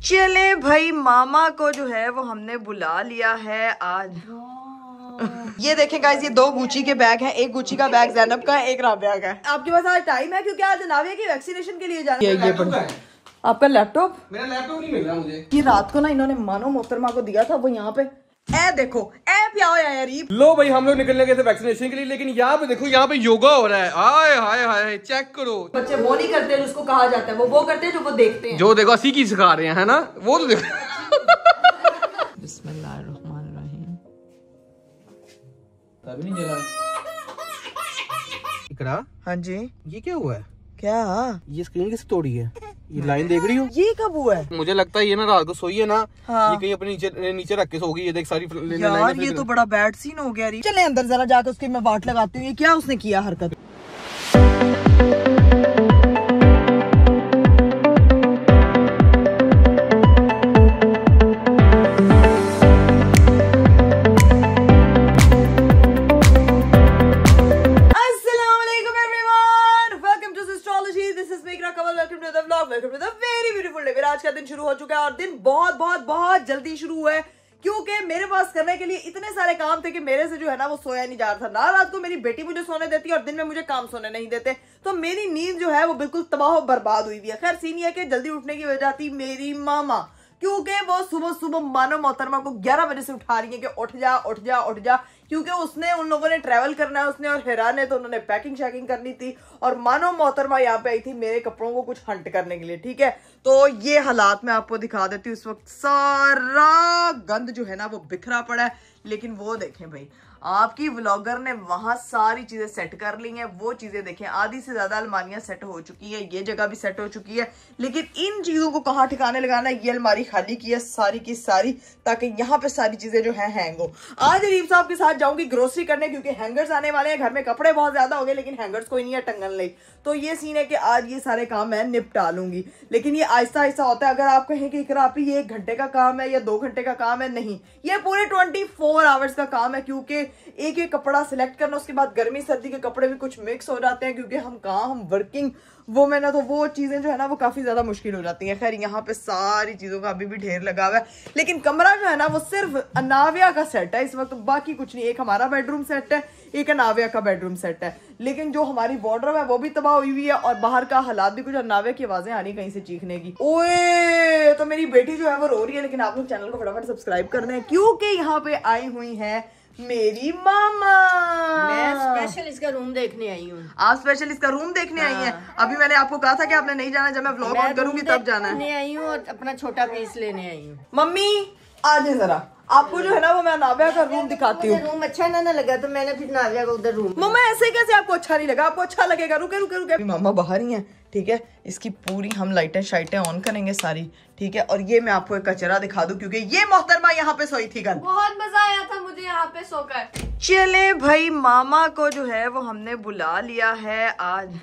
चले भाई, मामा को जो है वो हमने बुला लिया है आज। ये देखें गाइस, ये 2 गुची के बैग हैं। एक गुची का बैग ज़ैनब का है, एक राबिया का है। आपके पास आज टाइम है क्योंकि आज नाविया की वैक्सीनेशन के लिए जाना है। आपका लैपटॉप? मेरा लैपटॉप नहीं मिल रहा मुझे। ये रात को ना इन्होंने मानो मोहतरमा को दिया था, वो यहाँ पे ए देखो क्या हो यार। लो भाई, हम लोग निकलने गए थे वैक्सीनेशन के लिए, लेकिन यहाँ पे देखो, यहाँ पे योगा हो रहा है। हाय हाय हाय, चेक करो। बच्चे वो नहीं करते जिसको कहा जाता है, वो करते हैं जो वो देखते हैं। जो देखो असी की सिखा रहे हैं, है ना, वो तो देखो। बिस्मिल्लाहिर्रहमानिर्रहीम। तभी नहीं जला। इकरा, हाँ जी, ये क्या हुआ है? क्या? ये स्क्रीन किसने तोड़ी है? ये लाइन देख रही हो? ये कब हुआ है? मुझे लगता है ये ना रात को सोई है ना। हाँ। ये कहीं अपने नीचे रख के सोगी। ये देख सारी यार ये तो बड़ा बैड सीन हो गया। चले अंदर जरा जाकर उसकी मैं वाट लगाती हूँ। ये क्या उसने किया हरकत? आज का दिन शुरू हो चुका है और दिन बहुत बहुत बहुत जल्दी शुरू हुआ है क्योंकि मेरे पास करने के लिए इतने सारे काम थे कि मेरे से जो है ना वो सोया नहीं जा रहा था। ना रात को मेरी बेटी मुझे सोने देती और दिन में मुझे काम सोने नहीं देते, तो मेरी नींद जो है वो बिल्कुल तबाह बर्बाद हुई हुई है। खैर सीन है कि जल्दी उठने की वजह थी मेरी मामा, क्योंकि वो सुबह सुबह मानो मोहतरमा को 11 बजे से उठा रही है कि उठ जा उठ जा उठ जा, क्योंकि उसने उन लोगों ने ट्रैवल करना है, उसने और हिरा ने, तो उन्होंने पैकिंग शैकिंग करनी थी और मानो मोहतरमा यहाँ पे आई थी मेरे कपड़ों को कुछ हंट करने के लिए। ठीक है, तो ये हालात मैं आपको दिखा देती हूँ। इस वक्त सारा गंद जो है ना वो बिखरा पड़ा है, लेकिन वो देखें भाई, आपकी व्लॉगर ने वहां सारी चीजें सेट कर ली हैं। वो चीजें देखें, आधी से ज्यादा अलमारियां सेट हो चुकी है, ये जगह भी सेट हो चुकी है, लेकिन इन चीजों को कहाँ ठिकाने लगाना है। ये अलमारी खाली की है सारी की सारी, ताकि यहाँ पे सारी चीजें जो है हैंग हो। आज रीफ साहब के साथ जाऊंगी ग्रोसरी करने, क्योंकि हैंगर्स आने वाले हैं। घर में कपड़े बहुत ज्यादा हो गए, लेकिन हैंगर्स कोई नहीं है टंगन ले, तो ये सीन है कि आज ये सारे काम मैं निपटा लूंगी। लेकिन ये आहिस्ता आहिस्ता होता है। अगर आप कहें कि इकरापी ये 1 घंटे का काम है या 2 घंटे का काम है, नहीं, ये पूरे 24 आवर्स का काम है, क्योंकि एक एक कपड़ा सिलेक्ट करना, उसके बाद गर्मी सर्दी के कपड़े भी कुछ मिक्स हो जाते हैं, क्योंकि हम वर्किंग वुमेन है, तो वो चीजें जो है ना वो काफी ज्यादा मुश्किल हो जाती हैं। खैर यहाँ पे सारी चीजों का अभी भी ढेर लगा हुआ है, लेकिन कमरा जो है ना वो सिर्फ अनाविया का सेट है इस वक्त, बाकी कुछ नहीं। एक हमारा बेडरूम सेट है, एक अनाविया का बेडरूम सेट है, लेकिन जो हमारी वार्डरोब है वो भी तबाह हुई हुई है और बाहर का हालात भी कुछ। अनाविया की आवाजें आ रही कहीं से चीखने की। ओए, तो मेरी बेटी जो है वो रो रही है, लेकिन आप लोग चैनल को फटाफट सब्सक्राइब कर दें, क्योंकि यहाँ पे आई हुई है मेरी मामा। मैं स्पेशल इसका रूम देखने आई हूँ। आप स्पेशल इसका रूम देखने आई हैं? अभी मैंने आपको कहा था कि आपने नहीं जाना, जब मैं व्लॉग ऑन करूंगी तब जाना है। आई हूँ और अपना छोटा पीस लेने आई हूँ। मम्मी आ जाए जरा, आपको जो है ना वो मैं नाविया का रूम दिखाती हूँ। रूम अच्छा ना लगा तो मैंने फिर नाविया का उधर रूम। मम्मा ऐसे कैसे आपको अच्छा नहीं लगा? आपको अच्छा लगेगा। रुके रुके रुके, मामा बाहर ही हैं, ठीक है। इसकी पूरी हम लाइटें शाइटें ऑन करेंगे सारी, ठीक है। और ये मैं आपको एक कचरा दिखा दूं, क्योंकि ये मोहतरमा यहाँ पे सोई थी कल। बहुत मजा आया था मुझे यहाँ पे सोकर। चले भाई, मामा को जो है वो हमने बुला लिया है आज।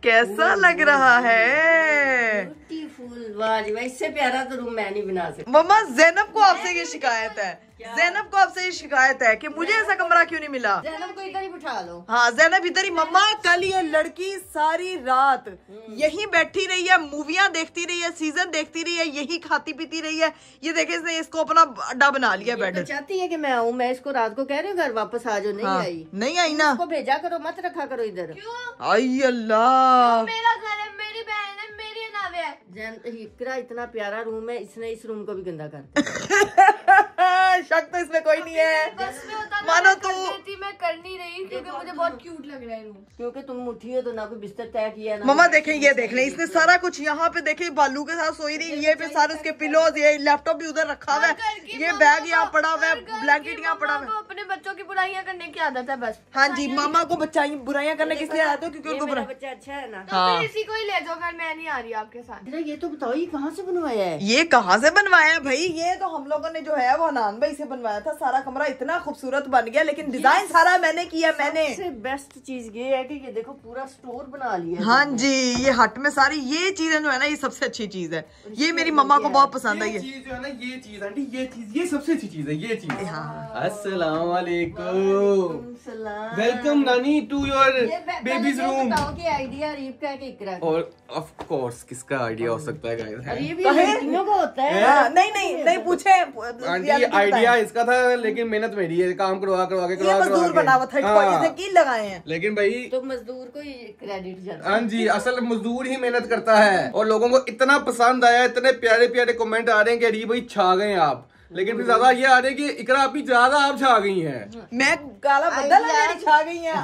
कैसा लग रहा है? ब्यूटीफुल, वाह, इससे प्यारा तो रूम मैं नहीं बना सकती। मम्मा ज़ैनब को आपसे ये शिकायत है, ज़ैनब को आपसे ये शिकायत है कि मुझे ऐसा कमरा क्यों नहीं मिला। ज़ैनब को इधर ही बिठा लो। हाँ, ज़ैनब इधर ही। मम्मा कल ये लड़की सारी रात यहीं बैठी रही है, मूवियाँ देखती रही है, सीजन देखती रही है, यही खाती पीती रही है। ये देखे इसने इसको अपना अड्डा बना लिया बेड। तो चाहती है कि मैं आऊँ, मैं इसको रात को कह रही हूँ घर वापस आ जाओ, नहीं आई। नहीं आई ना, इसको भेजा करो, मत रखा करो इधर। आई अल्लाह, मेरा घर है, मेरी बहन है, मेरी नाविया है। हिकरा इतना प्यारा रूम है, इसने इस रूम को भी गंदा कर दिया। शक तो इसमें कोई नहीं है। बस में होता मानो तू मैं कर नहीं रही, क्योंकि मुझे बहुत क्यूट लग रहा है रूम। क्योंकि तुम उठी हो तो ना कोई बिस्तर तय किया ना। मम्मा देखें, ये देख लें, इसने सारा कुछ यहाँ पे देखे, बालू के साथ सोई रही, ये पे सारे उसके पिलोज, ये लैपटॉप भी उधर रखा हुआ है, ये बैग यहाँ पड़ा हुआ है, ब्लैंकेट यहाँ पड़ा हुआ है। अपने बच्चों की बुराइयां करने की आदत है बस। हाँ जी, मामा को बुराइयां करने किस लिए आते हो? क्योंकि उनको बच्चा अच्छा है ना। तो फिर इसी को ही ले जाओ घर, मैं नहीं आ रही आपके साथ। ये तो बताओ, ये कहाँ से बनवाया है? ये कहाँ से बनवाया है भाई? ये तो हम लोगों ने जो है वो अनान दुबई से बनवाया था, सारा कमरा इतना खूबसूरत बन गया, लेकिन डिजाइन सारा मैंने किया। मैंने सबसे बेस्ट चीज ये है कि ये देखो पूरा स्टोर बना लिया है। हाँ जी, ये हट में सारी ये चीजें जो है ना, ये सबसे अच्छी चीज है। ये मेरी मम्मा को बहुत पसंद है। ये चीज जो है ना, ये चीज आंटी, ये चीज, ये सबसे अच्छी चीज है, ये चीज। अस्सलाम वालेकुम, वेलकम नानी टू योर बेबीज रूम। कि आइडिया अरीब का है कि इकरा का? और ऑफ कोर्स किसका आइडिया हो सकता है गाइस? अरीब ये लड़कियों का होता है। नहीं पूछे आंटी, आइडिया इसका था, लेकिन मेहनत मेरी है, काम करवा के मजदूर बना हुआ था, की लगाए हैं। लेकिन भाई तो मजदूर को ही क्रेडिट जाता है। हाँ जी, असल मजदूर ही मेहनत करता है। और लोगों को इतना पसंद आया, इतने प्यारे प्यारे कमेंट आ रहे हैं कि अरे भाई छा गए आप, लेकिन फिर ज्यादा ये आ रहे हैं कि इकरा आप ज्यादा आप छा गई हैं। मैं काला बदल छा गई हैं।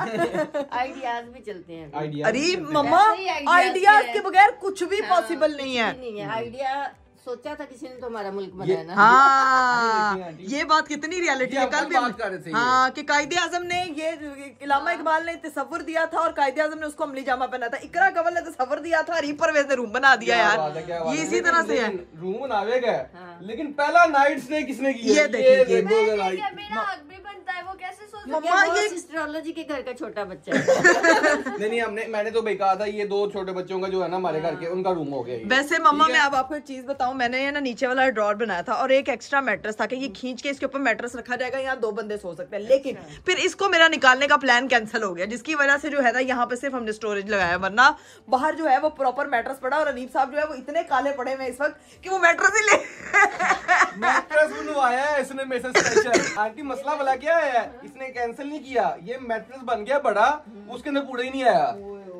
आइडियाज भी चलते हैं। अरे मम्मा, आइडियाज के बगैर कुछ भी पॉसिबल नहीं है। आइडिया सोचा था किसी ने तो हमारा मुल्क बनाया ना। हाँ, ये बात कितनी रियलिटी है। कल भी बात कर रहे थे। हाँ, कि कायदे आजम ने ये इलामा इकबाल ने तस्वर दिया था और कायदे आजम ने उसको अमली जामा पहना था। इकरा कंवल ने तस्वर दिया था, अरीब परवेज ने रूम बना दिया यार। ये इसी तरह से है। रूम बनावे गए, लेकिन पहला नाइट स्टे किसने किया? ये देखिए, मेरा हक भी बनता है, वो कैसे सोच मम्मा ये एस्ट्रोलॉजी के घर का छोटा बच्चा है। नहीं, मैंने तो भाई कहा था ये 2 छोटे बच्चों का जो है ना हमारे घर के, उनका रूम हो गया। वैसे मम्मा, मैं अब आपको एक चीज बताऊं, मैंने ये ना नीचे वाला ड्रॉर बनाया था और एक एक्स्ट्रा मैट्रेस था कि ये खींच के इसके ऊपर मैट्रेस रखा जाएगा, यहाँ 2 बंदे सो सकते हैं। लेकिन फिर इसको मेरा निकालने का प्लान कैंसिल हो गया, जिसकी वजह से जो है ना यहाँ पे सिर्फ हमने स्टोरेज लगाया, वरना बाहर जो है वो प्रॉपर मैट्रेस पड़ा। और अनीब साहब जो है वो इतने काले पड़े हुए इस वक्त कि वो मैट्रेस ही ले मैट्रेस बनवाया है इसने मेरे से स्पेशल। आंटी मसला भला क्या है, इसने कैंसिल नहीं किया, ये मैट्रेस बन गया बड़ा, उसके अंदर पूरा ही नहीं आया,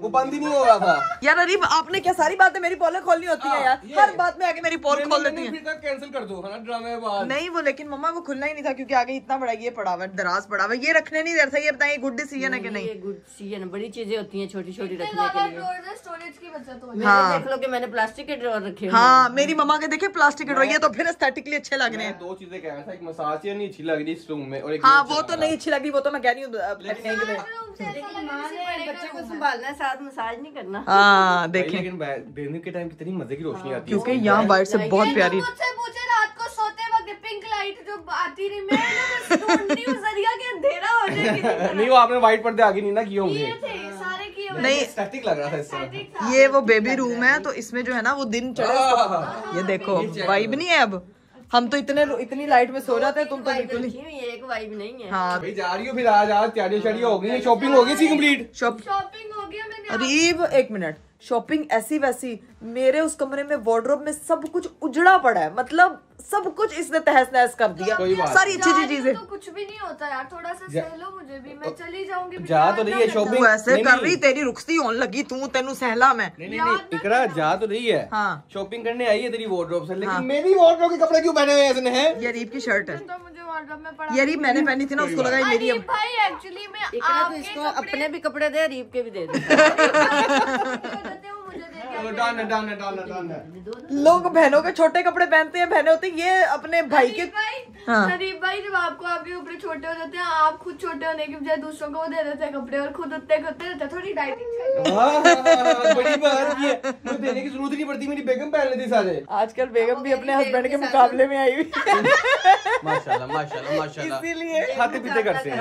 वो बंद ही नहीं हो रहा था। यार अरीब, आपने क्या सारी बातें मेरी पोल खोलनी होती है यार, हर बात में आके मेरी पोल खोल देती है। कैंसिल कर दो, है ना, ड्रामे बाद। नहीं वो, लेकिन मम्मा वो खुलना ही नहीं था क्योंकि आगे इतना बड़ा ये पड़ा हुआ है, दराज पड़ा हुआ है, ये रखने नहीं दे रहा था। ये बताइए गुड डिसीजन है कि नहीं? ये गुड डिसीजन, बड़ी चीजें होती हैं छोटी छोटी रखने के लिए। स्टोरेज की बचत हो। मैंने देख लो कि मैंने प्लास्टिक के ड्रॉर रखे हुए हैं। हाँ, मेरी मम्मा के देखे प्लास्टिक के ड्रॉर, ये तो फिर एस्थेटिकली अच्छे लग रहे हैं। 2 चीजें कह रहा था, एक मसाज चेयर नहीं अच्छी लग रही इस रूम में, और एक हाँ, वो तो नहीं अच्छी लगी, वो तो मैं कह रही हूँ। लेकिन माँ ने बच्चे को संभालना है, साथ मसाज नहीं करना। हाँ देखें, लेकिन दिन के टाइम कितनी मजे की रोशनी आती है, क्योंकि यहाँ बाहर से बहुत प्यारी। मुझसे पूछे रात को सोते वक्त पिंक लाइट जो आती रही, मैं ढूंढती हूँ जरिया के अंधेरा हो जाए। नहीं, वो आपने व्हाइट पर्दे आगे नहीं ना किए होंगे, सारे किए हुए। नहीं, स्टैटिक लग रहा था इससे। ये वो बेबी रूम है, तो इसमें जो है ना वो दिन चढ़े। ये देखो, वाइब नहीं है। अब हम तो इतनी लाइट में सो जाते हैं, तुम तो बिल्कुल नहीं। ये एक वाइब नहीं है। हाँ भाई जा रही हो फिर, आज तैयारी हो गई, शॉपिंग हो गई सी कंप्लीट। शॉपिंग हो गया मैंने। अरीब, 1 मिनट, शॉपिंग ऐसी वैसी, मेरे उस कमरे में वार्डरोब में सब कुछ उजड़ा पड़ा है, मतलब सब कुछ इसने तहस नहस कर दिया, सारी अच्छी चीजें। तो कुछ भी नहीं होता यार, थोड़ा सा सह लो मुझे भी, मैं चली जाऊंगी। जा तो रही है शॉपिंग, तू ऐसे कर रही, तेरी रुखती होने लगी, तू तेनू सहला मैं। नहीं, इकरा जा तो रही है, हाँ, शॉपिंग करने आई है तेरी वार्डरोब से, लेकिन मेरी वार्डरोब के कपड़े क्यों पहने हुए इसने हैं? ये अरीब की शर्ट है, तो मुझे वार्डरोब में पड़ा। ये अरीब मैंने पहनी थी ना, उसको लगा मेरी। अरीब भाई एक्चुअली में इकरा तो इसको अपने भी कपड़े दे, अरीब के भी दे दे। लोग बहनों के छोटे कपड़े पहनते हैं, बहनें होती ये अपने भाई के। शरीफ भाई, जब आपको आपके कपड़े छोटे हो जाते हैं, आप खुद छोटे होने की बजाय दूसरों को दे देते हैं कपड़े, और खुद उतने रहते हैं, थोड़ी डाइटिंग। बड़ी बात ये है, मुझे देने की जरूरत नहीं पड़ती, मेरी बेगम पहन लेती सारे। आजकल बेगम भी अपने हस्बैंड के मुकाबले में आई हुई माशाल्लाह माशाल्लाह माशाल्लाह, इसीलिए खाते पीते करते हैं।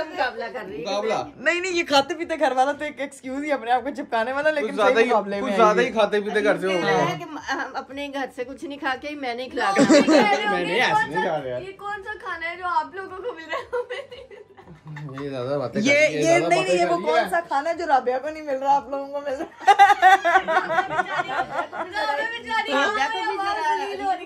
मुकाबला कर रही है। मुकाबला नहीं, ये खाते पीते घर वाला तो एक एक्सक्यूज ही अपने आप को चिपकाने वाला, लेकिन कुछ ज्यादा ही खाते पीते करते हो। हम अपने घर से कुछ नहीं खा के ही मैंने खिला मैंने ऐसे नहीं खा रहा, ये कौन सा खाना है जो आप लोगों को मिल रहा है? ये ज्यादा बातें ये नहीं, ये वो कौन सा खाना है जो राबिया को नहीं मिल रहा, आप लोगों को मिल रहा है?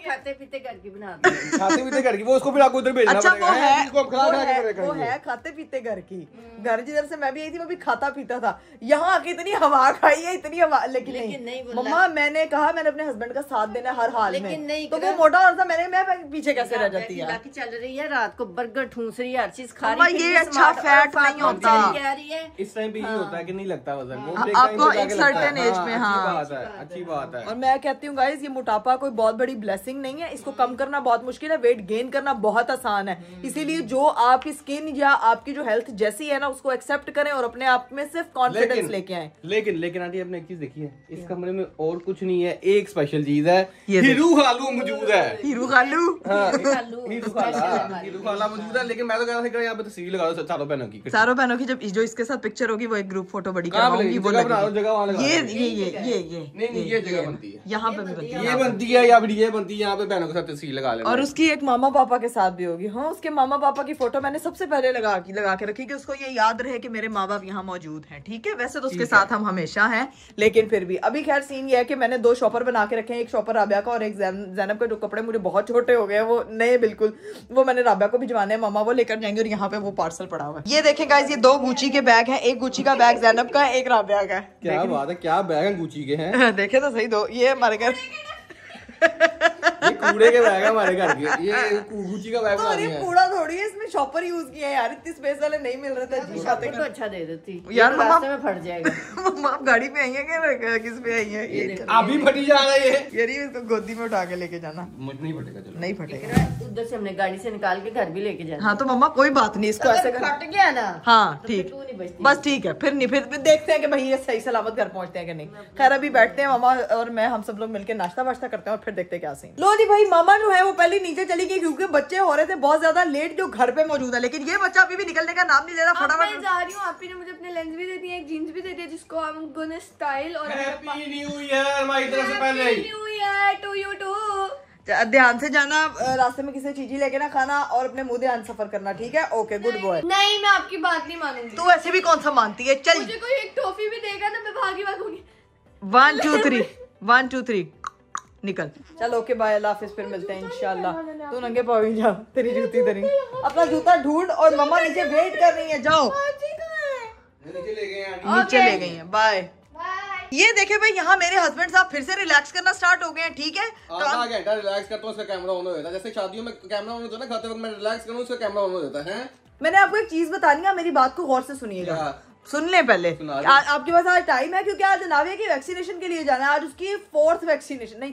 खाते पीते घर की बना खाते पीते घर की, वो उसको फिर आपको उधर भेजना अच्छा, पड़ेगा। वो है खाते पीते घर की। घर जिधर से मैं भी आई थी वो भी खाता पीता था, यहाँ आके इतनी हवा खाई है, इतनी हवा। लेकिन नहीं मम्मा, मैंने कहा मैंने अपने हस्बैंड का साथ देना हर हाल में, तो वो मोटा और था, मैं पीछे कैसे रह जाती है? चल रही है, रात को बर्गर ठूस रही है, हर चीज खा रही है, ये अच्छा फैट नहीं होता। कह रही है इस टाइम पे ये होता है कि नहीं लगता वजन, आपको एक सर्टेन एज में। हाँ, अच्छी बात है। और मैं कहती हूँ गाइस, ये मोटापा कोई बहुत बड़ी ब्लेसिंग नहीं नहीं है, इसको कम करना बहुत मुश्किल है, वेट गेन करना बहुत आसान है। इसीलिए जो आपकी स्किन या आपकी जो हेल्थ जैसी है ना उसको एक्सेप्ट करें और अपने आप में सिर्फ कॉन्फिडेंस लेके आए। लेकिन आंटी आपने एक चीज देखी है, इस कमरे में और कुछ नहीं है, एक स्पेशल चीज है, हीरू खालू मौजूद है। हीरू खालू, हीरू खाला मौजूद है। लेकिन मैं तो कह रहा था यहाँ पे तस्वीर लगा दो चारों बहनों की, चारों बहनों की। जब जो इसके साथ पिक्चर होगी वो एक ग्रुप फोटो बड़ी जगह करवाऊंगी, वो बना दो, जगह वहाँ लगा ये नहीं ये जगह बनती है, यहाँ पे भी बनती है, ये बनती है या फिर ये बनती है, यहाँ पे बहनों के साथ तस्वीर लगा लेना। और उसकी एक मामा पापा के साथ भी होगी। हाँ, उसके मामा पापा की फोटो मैंने सबसे पहले लगा के रखी कि उसको ये याद रहे कि मेरे माँ बाप यहाँ मौजूद हैं। ठीक है, वैसे तो उसके साथ हम हमेशा हैं, लेकिन फिर भी अभी खैर सीन ये है कि मैंने 2 शॉपर बना के रखे हैं, एक शॉपर राबिया का और एक ज़ैनब का। जो कपड़े मुझे बहुत छोटे हो गए हैं, वो नए बिल्कुल, वो मैंने राबिया को भिजवाने हैं, मामा वो लेकर जाएंगे। और यहाँ पे वो पार्सल पड़ा हुआ है। ये देखें गाइस, ये 2 गुची के बैग हैं, एक गुची का बैग ज़ैनब का, एक राबिया का। क्या बात है, क्या बैग है गुची के हैं। देखे तो सही 2, ये हमारे घर ये कूड़े के बैग है हमारे घर के, ये गुची का बैग बना अरे दिया है। कूड़ा थोड़ी है, इसमें शॉपर यूज किया है यार, इतनी स्पेस वाले नहीं मिल रहे थे। जी खाते तो अच्छा दे देती यार, मम्मा रास्ते में फट जाएगा। मम्मा आप गाड़ी पे आई है क्या, किस पे आई है? ये अभी फटी जा रहा है ये, यार इसको गोदी में उठा के लेके जाना। मुझे नहीं फटेगा, चलो नहीं फटेगा। उधर से हमने गाड़ी से निकाल के घर भी लेके जाना। हाँ तो मम्मा कोई बात नहीं, इसको ऐसे कर। फट गया ना, हाँ तो ठीक, फिर तू नहीं बचती। बस ठीक है, फिर नहीं, फिर देखते हैं कि भाई ये सही सलामत घर पहुंचते हैं कि नहीं। खैर अभी बैठते हैं मामा और मैं, हम सब लोग मिलकर नाश्ता वाश्ता करते हैं और फिर देखते हैं क्या सीन। लो जी भाई, मामा जो है वो पहले नीचे चली गई क्योंकि बच्चे हो रहे थे बहुत ज्यादा लेट जो घर पे मौजूद है, लेकिन ये बच्चा अभी भी निकलने का नाम नहीं ले रहा। अब मैं फटाफट जा रही हूँ, आप ही ने मुझे अपने लेंस भी दे दिए, एक जीन्स भी दे दिया जिसको हम गोना स्टाइल। और हैप्पी न्यू ईयर हमारी तरफ से पहले ही। New year to you too. ध्यान से जाना, रास्ते में किसी चीज ही लेके ना खाना और अपने मुंह ध्यान सफर करना, ठीक है? Okay, good boy. नहीं, मैं आपकी बात नहीं मानूंगी। तू ऐसे भी कौन सा मानती है? चल, मुझे कोई एक टॉफी भी देगा ना, मैं भागूंगी। 1 2 3 1 2 3 निकल। चल ओके बाय, अल्लाह हाफिज, फिर मिलते हैं इंशाल्लाह। तू नंगे पाँव ही जा, तेरी जूती तेरी। अपना जूता ढूंढ और मम्मा नीचे वेट कर रही है, जाओ। नीचे ले गए हैं, नीचे ले गई हैं, बाय। ये देखे भाई, यहाँ मेरे हस्बैंड साहब फिर से रिलैक्स करना स्टार्ट हो गए हैं, ठीक है? आधा घंटा रिलैक्स करता हूँ, उसका कैमरा ऑन हो जाता है। जैसे शादियों में कैमरा ऑन होता है ना, खाते वक्त मैं रिलैक्स करूँ उसका कैमरा ऑन हो जाता है। मैंने आपको एक चीज बतानी है, मेरी बात को गौर से सुनिएगा। सुन ले पहले। आपके पास आज टाइम है क्योंकि आज नाविया की वैक्सीनेशन के लिए जाना है। आज उसकी 4th वैक्सीनेशन, नहीं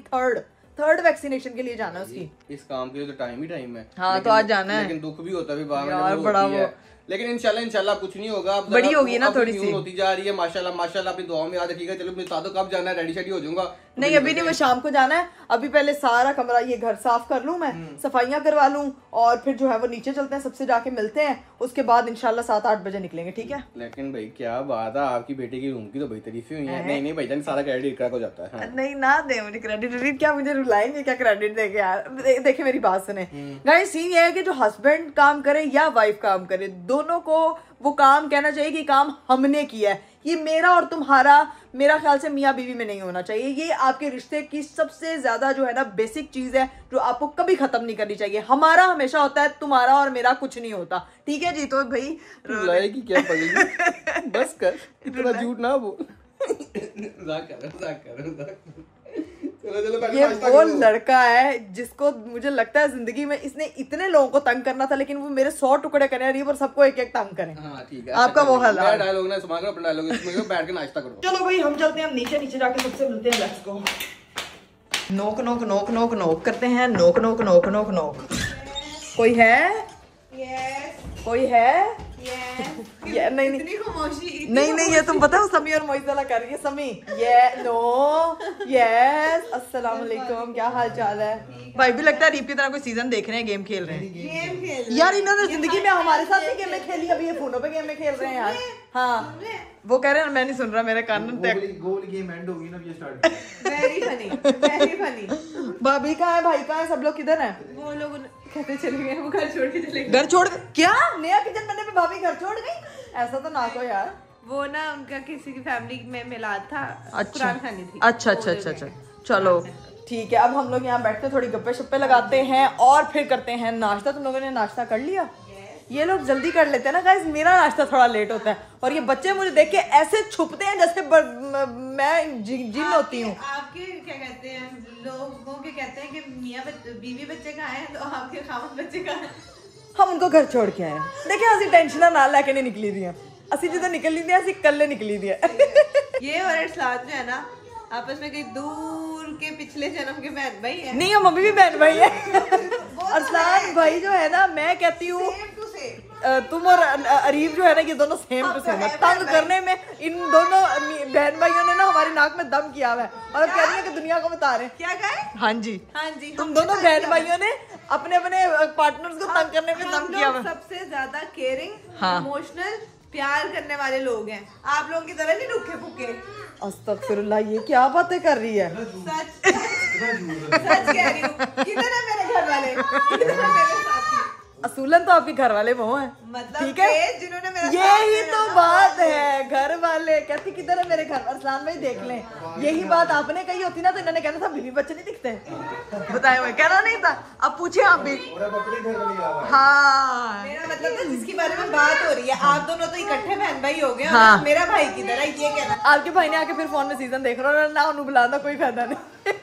थर्ड वैक्सीनेशन के लिए जाना है उसकी। इस काम के लिए तो टाइम है। हाँ तो आज जाना है, लेकिन दुख भी होता है यार बड़ा वो। लेकिन इंशाल्लाह कुछ नहीं होगा। बड़ी होगी ना थोड़ी सी, होती जा रही है माशाल्लाह अपनी दुआओं में याद रखिएगा। चलो मैं बता दो कब जाना है, रेडी शेडी हो जाऊंगा। नहीं अभी नहीं, मैं शाम को जाना है। अभी पहले सारा कमरा ये घर साफ कर लूं मैं, सफाइयां करवा लूं और फिर जो है वो नीचे चलते हैं, सबसे जाके मिलते हैं। उसके बाद इंशाल्लाह 7-8 बजे निकलेंगे, ठीक है? लेकिन भाई क्या बात है, आपकी बेटी की रूम की तो भाई तारीफ हुई है। नहीं भाईजान, सारा क्रेडिट क्रैक हो जाता है। नहीं ना दे मुझे क्रेडिट, क्या मुझे रुलाएंगे क्या क्रेडिट देके यार? देखिए मेरी बात सुने गाइस, सीन ये है कि जो हस्बैंड काम करे या वाइफ काम करे, दोनों को वो काम कहना चाहिए कि काम हमने किया है। ये मेरा और तुम्हारा, मेरा ख्याल से मियाँ बीवी में नहीं होना चाहिए। ये आपके रिश्ते की सबसे ज्यादा जो है ना बेसिक चीज है जो आपको कभी खत्म नहीं करनी चाहिए। हमारा हमेशा होता है, तुम्हारा और मेरा कुछ नहीं होता, ठीक है जी? तो भाई रुलाएगी क्या पड़ेगी, बस कर, इतना झूठ ना बोल। मजाक कर। चलो ये वो लड़का है जिसको मुझे लगता है जिंदगी में इसने इतने लोगों को तंग करना था, लेकिन वो मेरे 100 टुकड़े करे और सबको एक एक तंग करें। हाँ ठीक है, आपका वो हाल है। डायलॉग ना सुना करो, अपना डायलॉग इसमें बैठ के नाश्ता करो। चलो भाई हम चलते हैं, हम नीचे जाके सबसे मिलते हैं। Let's go. नोक नोक नोक नोक नोक करते हैं, नोक नोक नोक नोक नोक। कोई है? कोई है? ये नहीं ये तुम पता हो समी और मोइज़ला कर रही है। समी ये नो यस, अस्सलाम वालेकुम, क्या हाल चाल है? भाई भी लगता है रीप की तरह कोई सीजन देख रहे हैं, गेम खेल रहे हैं यार। इन्होंने जिंदगी में हमारे साथ भी गेमें खेली, अभी ये फोनों पे गेमें खेल रहे हैं यार। हाँ वो कह रहे हैं, मैं नहीं सुन रहा, मेरे कान में गोल गेम एंड होगी ना, ये स्टार्ट। Very funny. भाभी कहाँ है, भाई कहाँ है, सब लोग किधर हैं? वो लोग कहते चले गए, वो घर छोड़ के चले गए। घर छोड़ क्या? नया किचन बनने पे भाभी घर छोड़ गई? ऐसा तो ना को यार। वो ना उनका किसी की फैमिली में मिलाद था, अच्छा कुरान खानी थी। अच्छा चलो ठीक है। अब हम लोग यहाँ बैठते थोड़ी गप्पे शप्पे लगाते हैं और फिर करते हैं नाश्ता। तुम लोगों ने नाश्ता कर लिया? ये लोग जल्दी कर लेते हैं ना गाइस, मेरा नाश्ता थोड़ा लेट होता है। और ये बच्चे मुझे देख के ऐसे छुपते हैं जैसे मैं जिन होती हूँ। आपके क्या कहते हैं, लोगों के कहते हैं कि मियाँ बीवी बच्चे कहाँ हैं, तो आपके खामद बच्चे कहाँ हैं? हम उनको घर छोड़ के आए। देखिए असि टेंशन ना लेके नहीं निकली दी, असि जो निकली दी, असि कल निकली दी। ये और इस्लाम जो है ना, आपस में कहीं दूर के पिछले जन्म के बहन भाई है। नहीं, हम मम्मी भी बहन भाई है। अरसलान भाई जो है ना, मैं कहती हूँ तुम और अरीब जो है ना, ये दोनों सेम टू सेम है। तंग करने में इन दोनों बहन भाइयों ने ना हमारी नाक में दम किया हुआ है और अब कह रही है कि दुनिया को बता रहे। क्या कहे? हाँ जी, हाँ जी, तुम दोनों बहन भाइयों ने अपने अपने पार्टनर्स को तंग करने में दम किया हुआ है। सबसे ज्यादा केयरिंग, हाँ। इमोशनल, प्यार करने वाले लोग हैं। आप लोगों की तरह नहीं रुखे फुके। अस्तगफिरुल्लाह, ये क्या बातें कर रही है? सच सच कह रही हूँ। किधर है मेरे घर वाले? किधर है मेरे साथी? असूलन तो आपके घर वाले वो हैं, मतलब ठीक है, जिन्होंने मेरा यही तो बात है। घर वाले कहती किधर है मेरे घर। अरसलान भाई देख लें, यही बात आपने कही होती ना तो इन्होंने कहना था बीवी बच्चे नहीं दिखते। बताए हुए कहना नहीं था। अब पूछे आप भी। हाँ, मेरा मतलब था जिसके बारे में बात हो रही है, आप दोनों तो इकट्ठे बहन भाई हो गए। हाँ। मेरा भाई किधर है ये कहना। आपके भाई ने आके फिर फोन में सीजन देख रहा ना, उन्हें बुलाना कोई फायदा नहीं।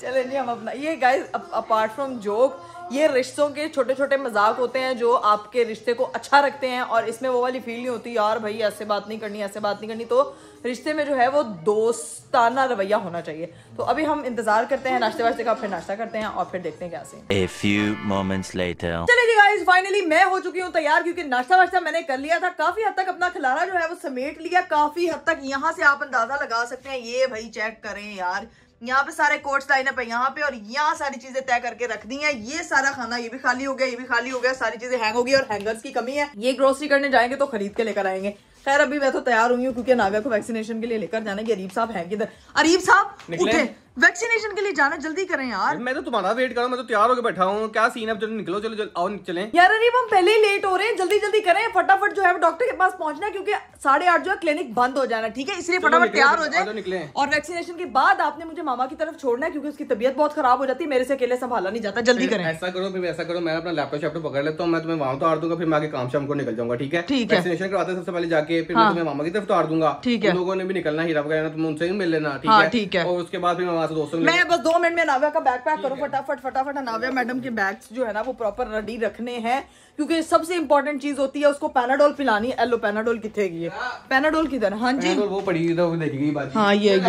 चले जी, हम अपना ये गाइस, अपार्ट फ्रॉम जोक, ये रिश्तों के छोटे छोटे मजाक होते हैं जो आपके रिश्ते को अच्छा रखते हैं और इसमें वो वाली फील नहीं होती यार भाई ऐसे बात नहीं करनी, ऐसे बात नहीं करनी। तो रिश्ते में जो है वो दोस्ताना रवैया होना चाहिए। तो अभी हम इंतजार करते हैं नाश्ते वाश्ते का, फिर नाश्ता करते हैं और फिर देखते हैं क्या scene. A few moments later. चलिए जी गाइस, फाइनली मैं हो चुकी हूँ तैयार, क्योंकि नाश्ता वाश्ता मैंने कर लिया था। काफी हद तक अपना खिलाना जो है वो समेट लिया। काफी हद तक यहाँ से आप अंदाजा लगा सकते हैं। ये भाई चेक करें यार, यहाँ पे सारे कोट्स लाइनअप है यहाँ पे, और यहाँ सारी चीजें तय करके रख दी हैं। ये सारा खाना ये भी खाली हो गया, ये भी खाली हो गया, सारी चीजें हैंग हो गई और हैंगर्स की कमी है। ये ग्रोसरी करने जाएंगे तो खरीद के लेकर आएंगे। खैर अभी मैं तो तैयार हुई हूँ क्योंकि नाविया को वैक्सीनेशन के लिए लेकर जाना है। अरीब साहब हैं किधर? अरीब साहब उठे, वैक्सीनेशन के लिए जाना, जल्दी करें यार। मैं तो तुम्हारा वेट कर रहा हूँ, मैं तो तैयार होकर बैठा हूँ। क्या सीन है? अब चलो निकलो, चलो आओ चलें यार। अरीब हम पहले ही लेट हो रहे हैं, जल्दी जल्दी करें, फटाफट जो है वो डॉक्टर के पास पहुंचना है क्योंकि 8:30 जो है क्लिनिक बंद हो जाना, ठीक है? इसलिए फटाफट तैयार हो जाए। और वैक्सीनेशन के बाद आपने मुझे मामा की तरफ छोड़ना है क्योंकि उसकी तबीयत बहुत खराब हो जाती है, मेरे से अकेले संभाला नहीं जाता। जल्दी करें। ऐसा करो, फिर ऐसा करो, मैं अपना लैपटॉप शैपटॉप पकड़ लेता हूँ, मैं तुम्हें वहां उतार दूंगा, फिर मैं आगे काम शाम को निकल जाऊंगा, ठीक है? ठीक है। वैक्सीनेशन करवाते सबसे पहले जाके, फिर मैं तुम्हें मामा की तरफ उतार दूंगा, ठीक है? लोगों ने भी निकलना, हीरा वगैरह, तुम उनसे ही मिल लेना, ठीक हाँ, है? ठीक है। और उसके बाद फिर मैं वहां से दोस्तों मैं बस 2 मिनट में नाविया का बैग पैक करूँ फटाफट। नाविया मैडम के बैग्स जो है ना वो प्रॉपर रेडी रखने हैं क्योंकि सबसे इंपॉर्टेंट चीज होती है उसको पैनाडोल पिलानी है। एलो पैनाडोल कितने की है? पैनाडोल किधर? हाँ जी, वो पड़ी देखी बात। हाँ ये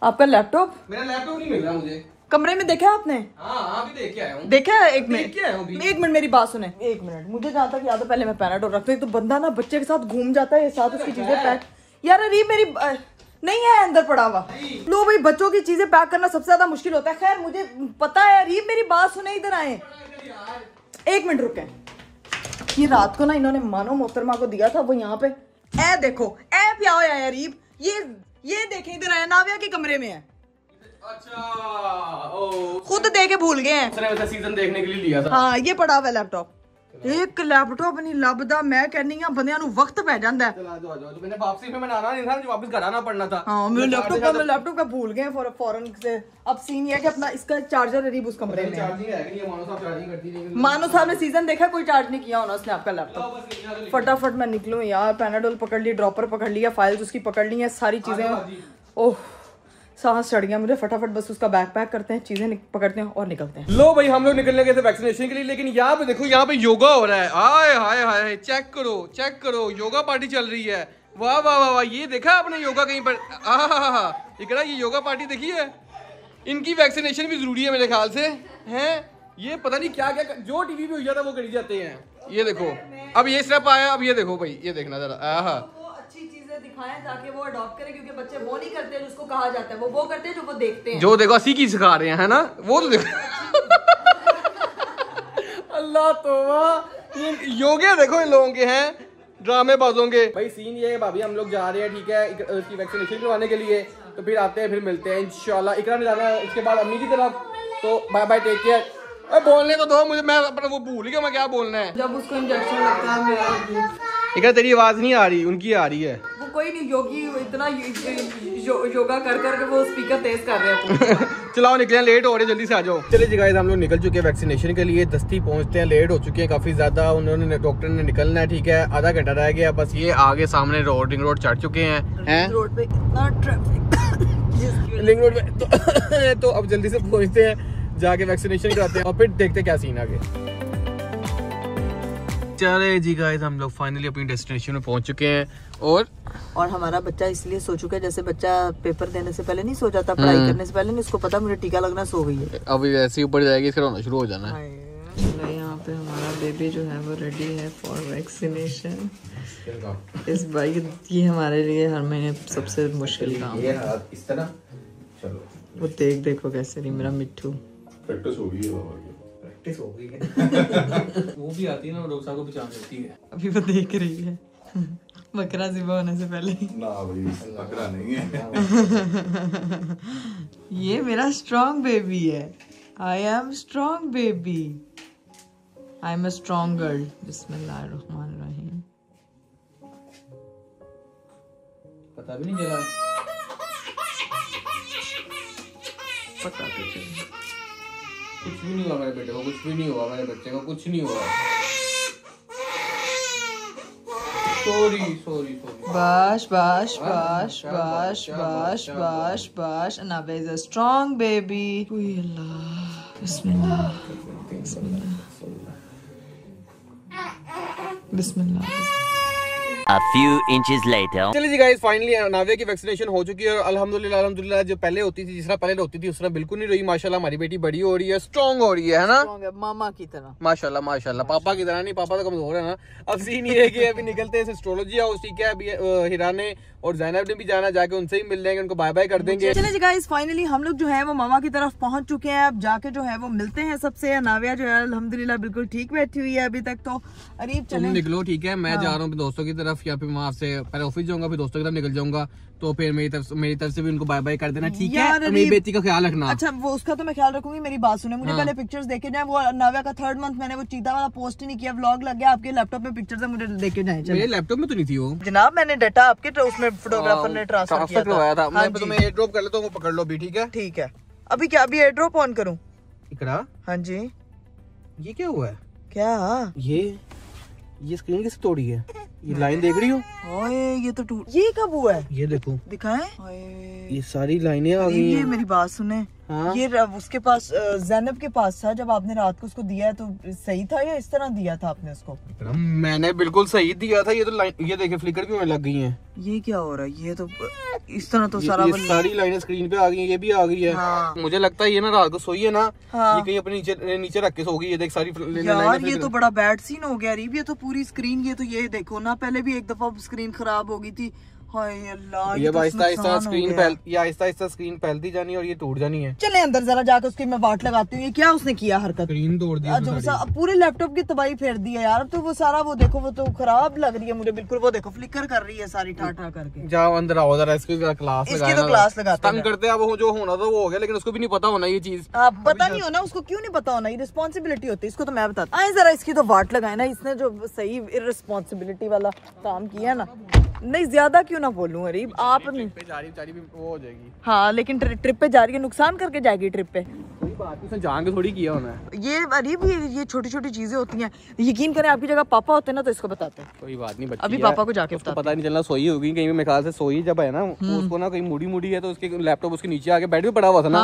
आपका लैपटॉप? मेरा लैपटॉप नहीं मिल रहा मुझे। कमरे में देखा आपने? हाँ भी देख के आया हूँ। देखा है? एक मिनट मेरी बात सुने, एक मिनट। मुझे जहाँ तक याद है पहले मैं पैनाडोल रखती हूँ तो बंदा ना बच्चे के साथ घूम जाता है, साथ उसकी चीजें पैक। यार अरीब मेरी नहीं है अंदर पड़ा हुआ। लो भाई, बच्चों की चीजें पैक करना सबसे ज्यादा मुश्किल होता है। खैर मुझे पता है। अरीब मेरी बात सुने, इधर आए, 1 मिनट रुके। ये रात को ना इन्होंने मानो मोहतरमा को दिया था, वो यहाँ पे ए देखो, ए पिया हुआ है अरीब। ये देखें, इधर आया, नाविया के कमरे में है। अच्छा, ओ खुद दे के भूल गए हैं। उसने सीजन देखने के लिए लिया था। हाँ ये पड़ा हुआ है लैपटॉप। एक लैपटॉप नहीं लभदा, मैं कहनी हां बंदियां नूं वक्त पै जांदा है। चला दो, आ जाओ। तो मैंने वापसी में आना नहीं था, वापस घर आना पड़ना था। हाँ मैं लैपटॉप का भूल गए फौरन से। अब सीन ये है कि अपना इसका चार्जर अरीब उस कमरे में चार्जिंग है कि ये मानो साहब चार्जिंग करती नहीं। मानो साहब ने सीजन देखा, कोई चार्ज नहीं किया होना उसने आपका लैपटॉप। फटाफट मैं निकलूं यार। पैनाडोल पकड़ ली, ड्रॉपर पकड़ लिया, फाइल्स उसकी पकड़ ली है, सारी चीजें। ओह सांस चढ़ गया मुझे। फटाफट बस उसका बैग पैक करते हैं, चीजें पकड़ते हैं और निकलते हैं। लो भाई, हम लोग निकलने गए थे वैक्सीनेशन के लिए, लेकिन यहाँ पे देखो, यहाँ पे योगा हो रहा है। हाय हाय हाय, चेक करो, योगा पार्टी चल रही है। वाह वाह वाह वाह, ये देखा आपने योगा कहीं पर? इकरा ये योगा पार्टी देखी है? इनकी वैक्सीनेशन भी जरूरी है मेरे ख्याल से, हैं? ये पता नहीं क्या क्या जो टीवी पे हो जाता है वो करी जाते हैं। ये देखो, अब ये स्टेप आया, अब ये देखो भाई, ये देखना जरा। अच्छी चीजें दिखाएं ताकि वो अडॉप्ट करें, क्योंकि बच्चे वो नहीं करते जिसको कहा जाता है, वो करते हैं जो वो देखते हैं। जो देखो अस्सी की सिखा रहे हैं, है ना? वो तो देखो। अल्लाह तौबा, योगे देखो इन लोगों के हैं, ड्रामे बाजों के। भाई सीन ये है भाभी, हम लोग जा रहे हैं, ठीक है, इसकी वैक्सीनेशन करवाने के लिए। तो फिर आते हैं, फिर मिलते हैं इंशाल्लाह। इकरा ने जाना है इसके बाद अम्मी की तरफ। तो बाय बाय, टेक केयर। बोलने तो दो मुझे, मैं अपना वो भूल गया मैं क्या बोलना है। जब उसको इंजेक्शन लगता है इकरा तेरी आवाज नहीं आ रही, उनकी आ रही है। वो कोई नहीं, योगी इतना योगा कर के वो स्पीकर तेज कर रहे हैं। चलाओ निकले, लेट हो रहे, जल्दी से आ जाओ। चलिए जी गाइस, हम लोग निकल चुके हैं वैक्सीनेशन के लिए। दस्ती पहुंचते हैं, लेट हो चुके हैं काफी ज्यादा। उन्होंने डॉक्टर ने निकलना है, ठीक है, आधा घंटा रह गया बस। ये आगे सामने रिंग रोड चढ़ चुके हैं रोड पे इतना ट्रैफिक रिंग रोड पे। तो अब जल्दी से पहुंचते हैं, जाके वैक्सीनेशन कराते हैं और फिर देखते हैं क्या सीन आगे। चले जी गाइस, हम लोग फाइनली अपनी डेस्टिनेशन में पहुंच चुके हैं। और हमारा बच्चा इसलिए सो चुका है, जैसे बच्चा पेपर देने से पहले नहीं सो जाता, पढ़ाई करने से पहले नहीं, उसको पता मुझे टीका लगना, सो गई है। अभी ऐसे ही ऊपर जाएगी, इसका रोना शुरू हो जाना है। यहाँ पे हमारा बेबी जो है वो रेडी है फॉर वैक्सीनेशन। इस भाई ये हमारे लिए हर महीने सबसे मुश्किल काम है। इस तरह चलो, वो देखो कैसे नहीं मेरा मिट्ठू। प्रैक्टिस हो गई है बाबा की, प्रैक्टिस हो गई है। वो भी आती है ना, डॉक्टर साहब को पहचान लेती है। अभी वो देख रही है बकरा ज़िबा होने से पहले। ना भाई बकरा नहीं है। ये मेरा स्ट्रॉन्ग बेबी है। I am strong baby, I am a strong girl. बिस्मिल्लाहिर्रहमानिर्रहीम। पता भी नहीं चला, पता तो चला। कुछ भी नहीं हुआ मेरे बेटे को, कुछ भी नहीं हुआ मेरे बच्चे को, कुछ नहीं हुआ। Sorry sorry sorry. Bash, bash, bash, bash, bash, bash, bash. Nabe is a strong baby. Oy Allah. Bismillah. Bismillah. Bismillah. A few inches later. चलिए जी गाइस, फाइनली नाविया की वैक्सीनेशन हो चुकी है और अल्हम्दुलिल्लाह जो पहले होती थी, जिस तरह पहले होती थी उस तरह बिल्कुल नहीं रही। माशाल्लाह हमारी बेटी बड़ी हो रही है, स्ट्रॉन्ग हो रही है ना, मामा की तरह। माशाल्लाह माशाल्लाह। पापा की तरह नहीं, पापा तो कमजोर है ना। अब सीन ये है कि अभी निकलते हैं एस्ट्रोलॉजी हाउस, ठीक है। अभी हिराने और जैनब ने भी जाना, जाके उनसे ही मिल लेंगे, उनको बाय बाय कर देंगे। चलिए जी गाइस, फाइनली हम लोग जो है वो मामा की तरफ पहुंच चुके हैं। अब जाके जो है वो मिलते हैं सबसे। नाविया जो है अल्हम्दुलिल्लाह बिल्कुल ठीक बैठी हुई है अभी तक तो। अरीब तुम निकलो, ठीक है। मैं जा रहा हूँ दोस्तों की तरफ, या फिर वहाँ से पहले ऑफिस जाऊंगा, फिर दोस्तों की तरफ निकल जाऊंगा। तो फिर मेरी तरफ से भी उनको बाय बाय कर देना, ठीक है। मेरी बेटी का ख्याल रखना। अच्छा, वो उसका तो मैं ख्याल रखूंगी। मेरी बात सुने, मुझे पहले पिक्चर्स देखे जाए। वो नाविया का 3rd मंथ मैंने वो चीता वाला पोस्ट ही नहीं किया, व्लॉग लग गया। आपके लैपटॉप में पिक्चर्स है, मुझे देखे जाए। मेरे लैपटॉप में तो नहीं थी वो जनाब, मैंने डाटा आपके उसमें फोटोग्राफर ने ट्रांसफर करवाया था। मैं तुम्हें एयर ड्रॉप कर लेता हूँ, वो पकड़ लो भी, ठीक है। ठीक है। अभी क्या, अभी एयर ड्रॉप ऑन करूँ? इकरा, हाँ जी। ये क्या हुआ है? क्या ये स्क्रीन किसने तोड़ी है? ये लाइन देख रही हो? ओए, ये तो टूट, ये कब हुआ है? ये देखो, दिखाएं। ये सारी लाइनें आ गई ये हैं। मेरी बात सुने, हाँ? ये उसके पास जैनब के पास था जब आपने रात को उसको दिया है, तो सही था या इस तरह दिया था आपने उसको? मैंने बिल्कुल सही दिया था। ये तो लाइन, ये देखे फ्लिकर भी होने लग गई हैं। ये क्या हो रहा है? ये तो इस तरह तो सारा ये सारी लाइनें स्क्रीन पे आ गई हैं, ये भी आ गई है। हाँ। मुझे लगता है ये ना रात को सोई है ना, हाँ। ये कहीं अपने नीचे रख के सो गई। ये देख सारी यार, ये तो बड़ा बैड सीन हो गया रीब। ये तो पूरी स्क्रीन, ये तो ये देखो ना, पहले भी एक दफा स्क्रीन खराब हो गई थी। हाय अल्लाह, ये तो आहिस्ता आहिस्ता नुकसान स्क्रीन हो गया। ये आहिस्ता आहिस्ता स्क्रीन फैलती जानी और ये टूट जानी है। चले अंदर जरा जाकर उसकी मैं वाट लगाती हूँ। ये क्या उसने किया हरकत? स्क्रीन तोड़ दी उसने सारी। पूरे लैपटॉप की तबाही फेर दी है यार। अब तो वो सारा, वो देखो, वो तो खराब लग रही है मुझे बिल्कुल। वो देखो फ्लिकर कर रही है सारी ठाठा करके। जाओ अंदर आओ जरा, इसकी क्लास इसकी तो क्लास लगाते तंग करते हैं। अब जो होना था वो हो गया, लेकिन उसको भी नहीं पता होना ये चीज। पता नहीं होना उसको, क्यों नहीं पता होना? ये रिस्पॉन्सिबिलिटी होती है, इसको तो मैं बताता। आए जरा, इसकी तो वाट लगाए ना। इसने जो सही इररिस्पॉन्सिबिलिटी वाला काम किया है ना। नहीं, ज्यादा क्यों ना बोलूं अरीब, आप नहीं। वो हो जाएगी। हाँ, लेकिन ट्रिप पे जा रही है, नुकसान करके जाएगी ट्रिप पे। कोई बात नहीं, उसने जान के थोड़ी किया होना है। ये अरीब, ये छोटी छोटी चीजें होती हैं। यकीन करें, आपकी जगह पापा होते ना तो इसको बताते हैं। कोई बात नहीं, अभी पापा को जाके उसको पता नहीं चलना सोई होगी कहीं। मेरे ख्याल से सोई जब है ना, उसको ना कहीं मुड़ी है, तो उसके लैपटॉप उसके नीचे आके बेड पे पड़ा हुआ था ना,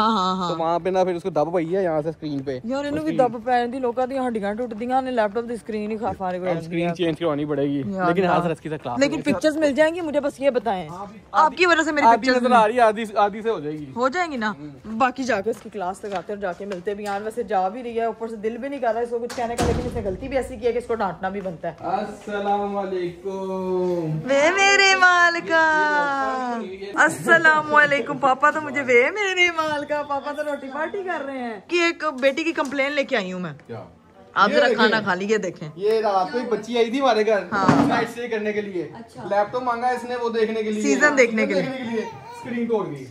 तो वहाँ पे ना फिर उसको दब पई है यहाँ से स्क्रीन पे। यार, इन्हों भी दब पैन दी, लोगों दी हड्डियां टूटदियां ने, लैपटॉप दी स्क्रीन ही खा फारे को। स्क्रीन चेंज करवानी पड़ेगी, लेकिन हाँ सर, इसकी क्लास, लेकिन पिक्चर्स मिल जाएंगी मुझे, बस ये बताएं। आपकी वजह से मेरी पिक्चर्स नजर आ रही है, आधी से हो जाएंगी ना। बाकी जाके उसकी क्लास लगाते और जाके मिलते भी। यार वैसे जा भी रही है, ऊपर से दिल भी नहीं कर रहा इसको कुछ कहने का, लेकिन इसने गलती भी ऐसी की है कि इसको डांटना भी बनता है। अस्सलाम वालेकुम। वे मेरे माल का, अस्सलाम वालेकुम। पापा तो मुझे वे मेरे माल का, पापा तो रोटी पार्टी कर रहे हैं। कि एक बेटी की कंप्लेन लेके आई हूँ मैं। आप जरा खाना खा लीजिए। देखें, ये रात को एक बच्ची आई थी हमारे घर, हाँ। नाइट स्टे करने के लिए। लैपटॉप मांगा इसने, वो देखने के लिए, सीजन देखने के लिए। स्क्रीन तोड़ गई।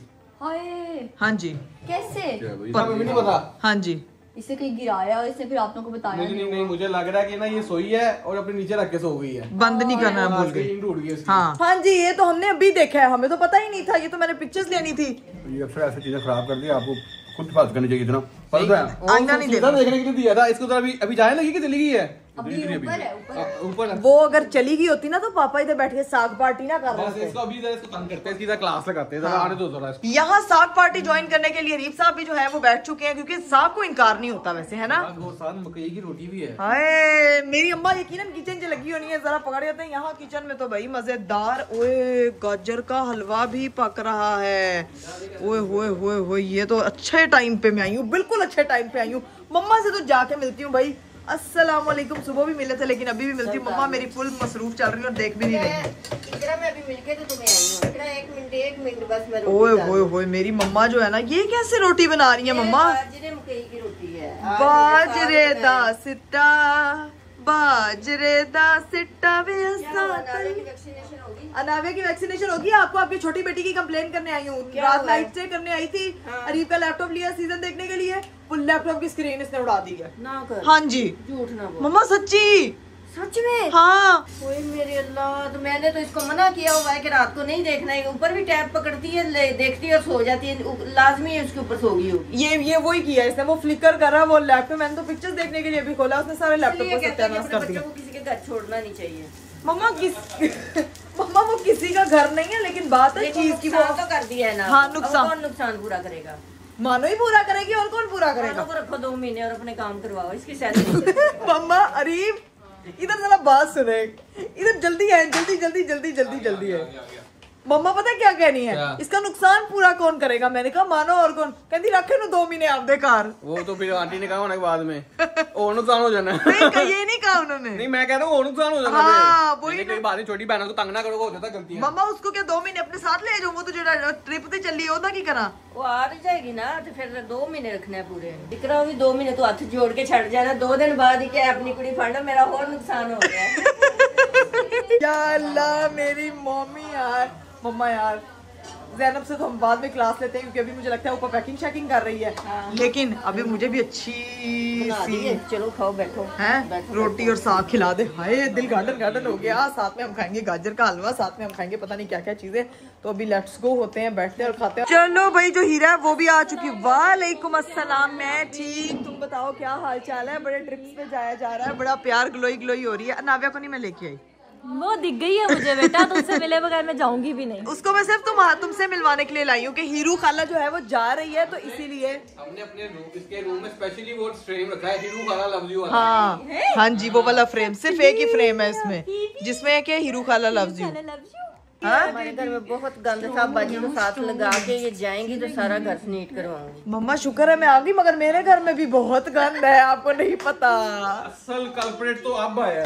हाँ जी, कैसे? मुझे नहीं पता। हाँ जी, इसे कहीं गिराया और इसने फिर आप लोगों को बताया? नहीं, मुझे लग रहा है कि ना ये सोई है और अपने नीचे रख के सो गई है। बंद नहीं करना है, भूल गई। स्क्रीन टूट गई उसकी। हाँ जी, ये तो हमने अभी देखा है, हमें तो पता ही नहीं था। ये तो मैंने पिक्चर्स लेनी थी। ये अक्सर ऐसी चीजें खराब कर दी, आपको खुद हिफाजत करनी चाहिए। इतना आईना नहीं देखा, देखने के लिए दिया था इसको, तो अभी जाने लगी कि चली गई है। अभी ऊपर है, ऊपर ऊपर वो अगर चली गई होती ना तो पापा इधर बैठ के साग पार्टी ना कर बस रहे इसको अभी जरा इसको तंग करते हैं, इसकी जरा क्लास लगाते हैं, जरा आने दो जरा इसको। यहाँ साग पार्टी ज्वाइन करने के लिए रीप साहब भी जो है वो बैठ चुके हैं, क्योंकि साग को इनकार नहीं होता वैसे, है ना। वो साथ मकई की रोटी भी है। हाय मेरी अम्मा यकीनन किचन से लगी होनी है, जरा पकड़ जाते हैं। यहाँ किचन में तो भाई मजेदार, ओए गाजर का हलवा भी पक रहा है। ओए होए होए होए, ये तो अच्छे टाइम पे मैं आई हूँ, बिल्कुल अच्छे टाइम पे आई हूँ। मम्मा से तो जाके मिलती हूँ भाई। अस्सलाम वालेकुम। सुबह भी मिले थे लेकिन अभी भी मिलती हूँ। मम्मा मेरी फुल मसरूफ चल रही है और देख भी नहीं रही। इकरा मैं अभी मिलके तो तुम्हें आई हूँ। इकरा एक मिनट बस मैं ओए होए होए, मेरी मम्मा जो है ना, ये कैसे रोटी बना रही है मम्मा? बाजरे मकई की रोटी है। बाजरे दा सिट्टा, बाजरे दा सिट्टा वे वैक्सीनेशन होगी। अनावे की वैक्सीनेशन होगी। आपको आपकी छोटी बेटी की कंप्लेन करने आई हूँ। रात नाइट स्टे करने आई थी। अरीब का लैपटॉप लिया सीजन देखने के लिए, वो लैपटॉप की स्क्रीन इसने उड़ा दी है। ना कर, हाँ जी झूठ ना बोल। मम्मा सच्ची, सच में? हाँ। ओए मेरे अल्लाह, तो मैंने तो इसको मना किया हुआ है कि रात को नहीं देखना है। ऊपर भी टैब पकड़ती है, देखती है और सो जाती है। लाजमी है उसके ऊपर सोगी होगी। ये वही किया इसने, वो फ्लिकर कर रहा है वो लैपटॉप। मैंने तो पिक्चर्स देखने के लिए भी खोला, उसने सारे लैपटॉप को सत्यानाश कर दिया। बच्चों को किसी के घर छोड़ना नहीं चाहिए। मम्मा मम्मा वो किसी का घर नहीं है, लेकिन बात है चीज की। वो तो कर दिया है ना। हाँ, नुकसान। कौन नुकसान पूरा करेगा? मानो ही पूरा करेगी, और कौन पूरा करेगा? खानों को रखो 2 महीने और अपने काम करवाओ, इसकी सैलरी। मम्मा अरीब इधर जरा बात सुने, इधर जल्दी है, जल्दी है। मम्मा पता क्या कहनी है? इसका नुकसान पूरा कौन करेगा? मैंने कहा मानो और कौन? कहती रखे नु 2 महीने आप दे कार। वो तो फिर आंटी ने कहा होने के बाद में और नुकसान हो जाना। ये नहीं कहा उन्होंने। नहीं मैं कह रहा हूँ और नुकसान हो जाना। हाँ, वही कोई बात नहीं, छोटी बहनों को तंग ना करो, हो जाता गलती है। मम्मा उसको क्या 2 महीने अपने साथ ले जाऊँ? वो तो जो ट्रिप पे चली है ओदा की करा? वो आ जाएगी ना, तो फिर 2 महीने रखना है पूरे। दिकरा भी 2 महीने तो हाथ जोड़ के छड़ जाना। 2 दिन बाद ही क्या अपनी कुड़ी फाड़ा, मेरा और नुकसान हो गया। या अल्लाह मेरी मम्मी यार। मम्मा यार ज़ैनब से तो हम बाद में क्लास लेते हैं, क्योंकि अभी मुझे लगता है ऊपर पैकिंग शैकिंग कर रही है। लेकिन अभी मुझे भी अच्छी सी चलो खाओ, बैठो है रोटी और साग खिला दे। हाय दिल गार्डन हो गया। साथ में हम खाएंगे गाजर का हलवा, साथ में हम खाएंगे पता नहीं क्या क्या चीजें। तो अभी लेट्स गो होते हैं, बैठते हैं और खाते हैं। चलो भाई, जो हीरा है वो भी आ चुकी। वालेकुम अस्सलाम। मैं ठीक, तुम बताओ क्या हाल चाल है? बड़े ट्रिप्स पे जाया जा रहा है, बड़ा प्यार ग्लोई हो रही है। नाव्या को नहीं मैं लेके आई, वो दिख गई है मुझे बेटा, तुमसे मिले बगैर मैं जाऊंगी भी नहीं। उसको मैं सिर्फ तुमसे मिलवाने के लिए लाई हूँ कि हीरू खाला जो है वो जा रही है, तो इसीलिए हमने अपने इसके रूम में स्पेशली वो फ्रेम रखा है, हीरू खाला लव्स यू। हाँ जी, वो वाला फ्रेम, सिर्फ एक ही फ्रेम है इसमें जिसमें कि हीरू खाला लव्स यू। हमारे घर में बहुत गंद था, बाजी को साथ लगा के ये जाएंगी तो सारा घर नीट करवाऊंगी। मम्मा शुक्र है मैं आ गई, मगर मेरे घर में भी बहुत गंद है, आपको नहीं पता। असल कल्प्रेट तो अब आया।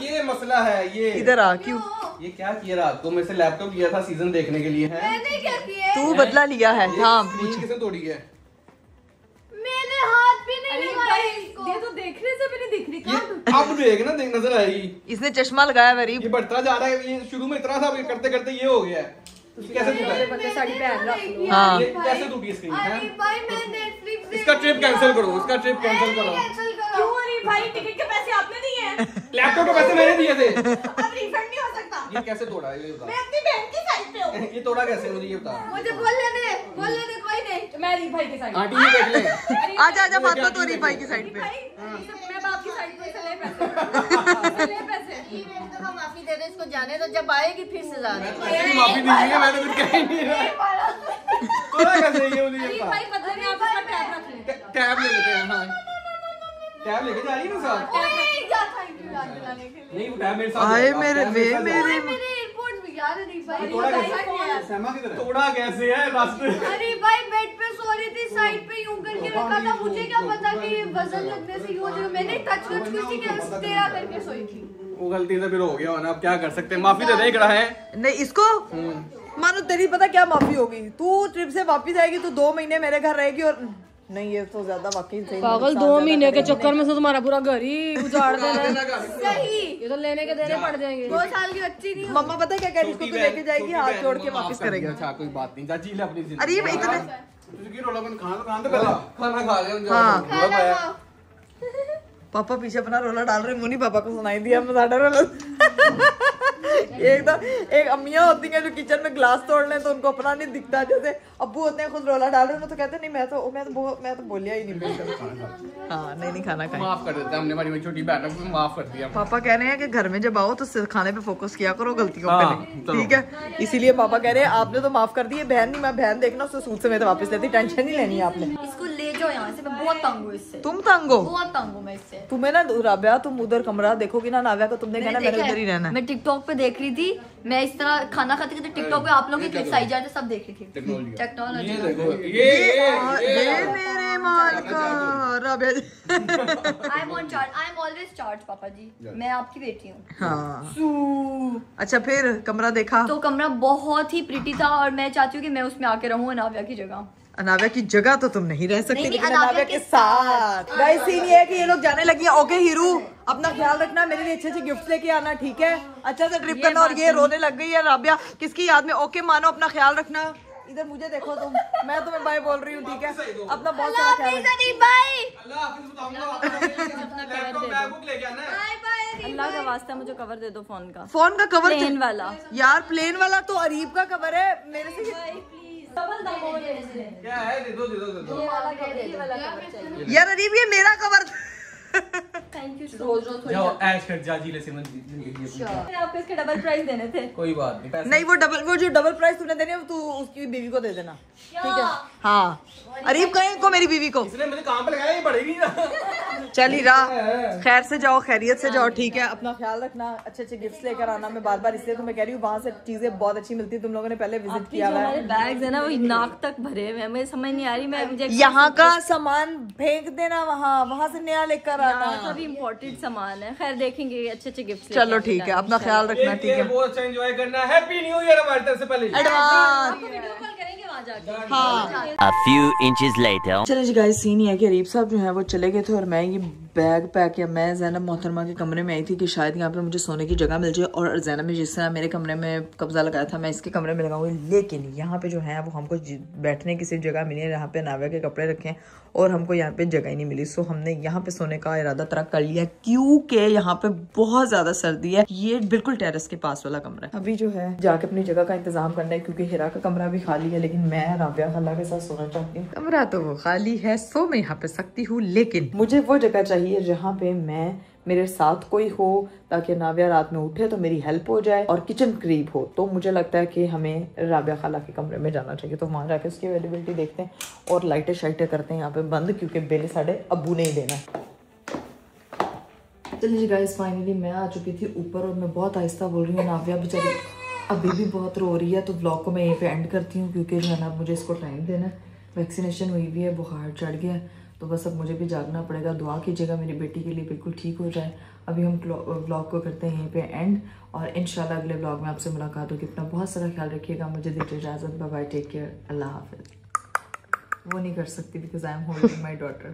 ये मसला है। ये इधर आ, क्यों? ये क्या किया रात को? मेरे से लैपटॉप लिया था सीजन देखने के लिए। है मैंने क्या किया? तू बदला लिया है? हाँ स्क्रीन किसने तोड़ी है? मैंने हाथ भी नहीं लगाया इसको। ये तो देखने से भी नहीं दिख रही। ये अब देख ना, देख नजर आएगी। इसने चश्मा लगाया वेरी। ये बढ़ता जा रहा है। ये शुरू में इतना था, करते करते ये हो गया है। कैसे टूटा है? साड़ी पहन रख। हाँ। ये कैसे टूटी स्क्रीन? अरे भाई मैं नेटफ्लिक्स इसका ट्रिप कैंसिल करो, इसका ट्रिप कैंसिल करो। क्यों? अरे भाई टिकट के पैसे आपने दिए हैं। लैपटॉप के पैसे मैंने दिए थे। अब रिफंड नहीं हो सकता। ये कैसे तोड़ा है? ये बता। मैं अपनी बहन की साइड पे हूँ। ये तोड़ा कैसे? मुझे ये बता। मुझे बोलने दे कोई नहीं। मैं री भाई की साइड। आंटी ये देख ले। आजा फातिमा तो री भाई की साइड पे। मैं बाप की साइड पे ले पैसे। ले पैसे। माफी दे दे इसको, जाने दो, जब आएगी फिर सजा दे। ऐसी माफी दीजिए, मैं तो कुछ कह ही नहीं रहा। तोड़ा कैसे? ये मुझे ये बता। भाई बदले में आप इसका टैब रख लें। टैब ले लेते हैं। हाँ टैब लेके जा रही है ना साथ? नहीं वो टैब मेरे साथ। आए मेरे वे मेरे मेरे एयरपोर्ट भी यार नहीं भाई। तोड़ा कैसे? तोड़ा कैसे है? रास्ते अरे भाई बेड पे सो रही थी, साइड पे यूं करके रखा था, मुझे क्या पता कि वजन लगने से यूं हो जाएगा। मैंने टच कुछ थी कि तेरा करके सोई थी। वो गलती से फिर हो गया ना, अब क्या कर सकते हैं? माफी दे देख रहा है। नहीं इसको मानो तेरी पता क्या माफी होगी? तू ट्रिप से वापस आएगी तो 2 महीने मेरे घर रहेगी। और नहीं ये तो ज्यादा वाकई सही। पागल 2 महीने के चक्कर में से तुम्हारा पूरा घर ही उजाड़ देना। सही, ये तो लेने के देने पड़ जाएंगे। 2 साल की बच्ची नहीं। मम्मा पता है क्या कह रही? इसको तो लेके जाएगी, हाथ जोड़ के वापस करेगी। अच्छा कोई बात नहीं, चाची ले अपनी जिंदगी। अरे ये इतने खाना खा ले। हाँ। पापा पीछे अपना रोला डाल रहे, मुनी पापा को सुनाई दिया मजा रोला। एक अम्मियाँ होती हैं जो किचन में ग्लास तोड़ लें तो उनको अपना नहीं दिखता, जैसे अब्बू होते हैं खुद रोला डाल रहे हैं तो कहते नहीं मैं तो बोलिया ही नहीं। हाँ नहीं खाना खाएं, माफ कर देते हमने, हमारी छोटी बहन को माफ कर दिया। पापा कह रहे हैं कि घर में जब आओ तो खाने पे फोकस किया करो, गलतियों पे नहीं, ठीक है? इसीलिए पापा कह रहे हैं आपने तो माफ कर दिए, बहन नहीं, मैं बहन देखना उससे सूट समेत वापस लेती, टेंशन नहीं लेनी है आपने। इसको ले जाओ यहाँ से, मैं बहुत तंग हूँ इससे। तुम तंग हो? बहुत तंग हूँ मैं इससे। तुम्हें ना राबिया, तुम उधर कमरा देखोगी ना नाव्या को, तुमने कहना मेरे उधर ही रहना है। मैं टिकटॉक पे देख रही थी, मैं इस तरह खाना खाते खाते टिकटॉक पे आप लोगों के क्लिप्स आई जाते सब देख रही थी। टेक्नोलॉजी ये मेरे माल का राबिया जी। I am on charge, I am always charge पापा जी, मैं आपकी बेटी हूँ। हाँ अच्छा, फिर कमरा देखा तो कमरा बहुत ही प्रिटी था और मैं चाहती हूँ कि मैं उसमें आके रहूँ अनाव्या की जगह। अनाव्या की जगह तो तुम नहीं रह सकती, नहीं, लेकिन अनाव्या अनाव्या के साथ। गाइस सीन ये है कि ये लोग जाने लगी है। ओके हीरू, अपना ख्याल रखना, मेरे लिए अच्छे गिफ्ट लेके आना, ठीक है? अच्छा से ट्रिप करना। और ये रोने लग गई है राबिया, किसकी याद में? ओके मानो, अपना ख्याल रखना। इधर मुझे देखो तुम, मैं तुम्हें बाय बोल रही हूँ, ठीक है? अपना बहुत सारा ख्याल रखना। अल्लाह का वास्ता मुझे कवर दे दो फोन का। फोन का कवर? प्लेन वाला यार, प्लेन वाला तो अरीब का कवर है, मेरे से क्या है? दे दो। यार अरीब ये मेरा कवर। Thank you. रोज जाओ ऐश कर जा, जी ले सिमरन आपको इसके डबल प्राइस देने थे। कोई बात नहीं, पैसे नहीं, वो जो डबल प्राइस तूने देने तू उसकी बीवी को दे देना, ठीक है? हाँ अरीब कहीं को मेरी बीवी को इसने मुझे काम पे लगाया, ये बढ़ेगी ना। चल ही रहा, खैर से जाओ, खैरियत से जाओ, ठीक है? अपना ख्याल रखना, अच्छे गिफ्ट्स लेकर आना। मैं बार बार इसलिए तुम्हें कह रही हूँ, वहाँ से चीजें बहुत अच्छी मिलती है, तुम लोगों ने पहले विजिट किया हुआ हमारे है। बैग्स है ना वो नाक तक भरे हुए हैं, मुझे समझ नहीं आ रही। मैं मुझे यहाँ का सामान फेंक देना, वहाँ से नया लेकर आना। सब इम्पोर्टेड सामान है। खैर देखेंगे अच्छे गिफ्ट। चलो ठीक है, अपना ख्याल रखना, ठीक है? बहुत अच्छा एंजॉय करना है। हैप्पी न्यू ईयर हमारी तरफ से पहले। एडवांस। वीडियो कॉल करेंगे वहाँ जाके। हाँ A few inches later. चलो जी गाइस, सीन ये है कि अरीब साहब जो है वो चले गए थे और मैं ये बैग पैक या मैं ज़ैनब मोहतरमा के कमरे में आई थी कि शायद यहाँ पे मुझे सोने की जगह मिल जाए। और ज़ैनब ने जिस तरह मेरे कमरे में कब्जा लगाया था, मैं इसके कमरे में लगाऊंगी, लेकिन यहाँ पे जो है वो हमको बैठने की सिर्फ जगह मिली है, यहाँ पे नाव्या के कपड़े रखे हैं और हमको यहाँ पे जगह ही नहीं मिली। सो हमने यहाँ पे सोने का इरादा तरक कर लिया क्योंकि यहाँ पे बहुत ज्यादा सर्दी है। ये बिल्कुल टेरेस के पास वाला कमरा है। अभी जो है जाके अपनी जगह का इंतजाम करना है क्योंकि हिरा का कमरा भी खाली है, लेकिन मैं राबिया खाला के साथ सोना चाहती हूँ। कमरा तो वो खाली है, सो मैं यहाँ पे सकती हूँ, लेकिन मुझे वो जगह चाहिए जहाँ पे मेरे साथ कोई हो ताकि नाव्या रात में उठे तो मेरी हेल्प हो जाए और किचन करीब हो। तो मुझे लगता है कि हमें राबिया खाला के कमरे में जाना चाहिए। तो वहाँ जाके उसकी अवेलेबिलिटी देखते हैं और लाइटें शाइटें करते हैं यहाँ पे बंद, क्योंकि बिल साढ़े अब्बू ने ही देना। चलिए गाइस, फाइनली मैं आ चुकी थी ऊपर और मैं बहुत आहिस्ता बोल रही हूँ। नाव्या बेचारी अभी भी बहुत रो रही है, तो व्लॉग को मैं यहीं पे एंड करती हूँ क्योंकि जो है ना मुझे इसको टाइम देना है। वैक्सीनेशन हुई भी है, बुखार चढ़ गया, तो बस अब मुझे भी जागना पड़ेगा। दुआ कीजिएगा मेरी बेटी के लिए बिल्कुल ठीक हो जाए। अभी हम व्लॉग को करते हैं यहीं पे एंड और इंशाल्लाह अगले व्लॉग में आपसे मुलाकात होगी। अपना बहुत सारा ख्याल रखिएगा। मुझे दीजिए इजाज़त, बाय बाय, टेक केयर, अल्लाह हाफिज़। वो नहीं कर सकती because I am holding my daughter.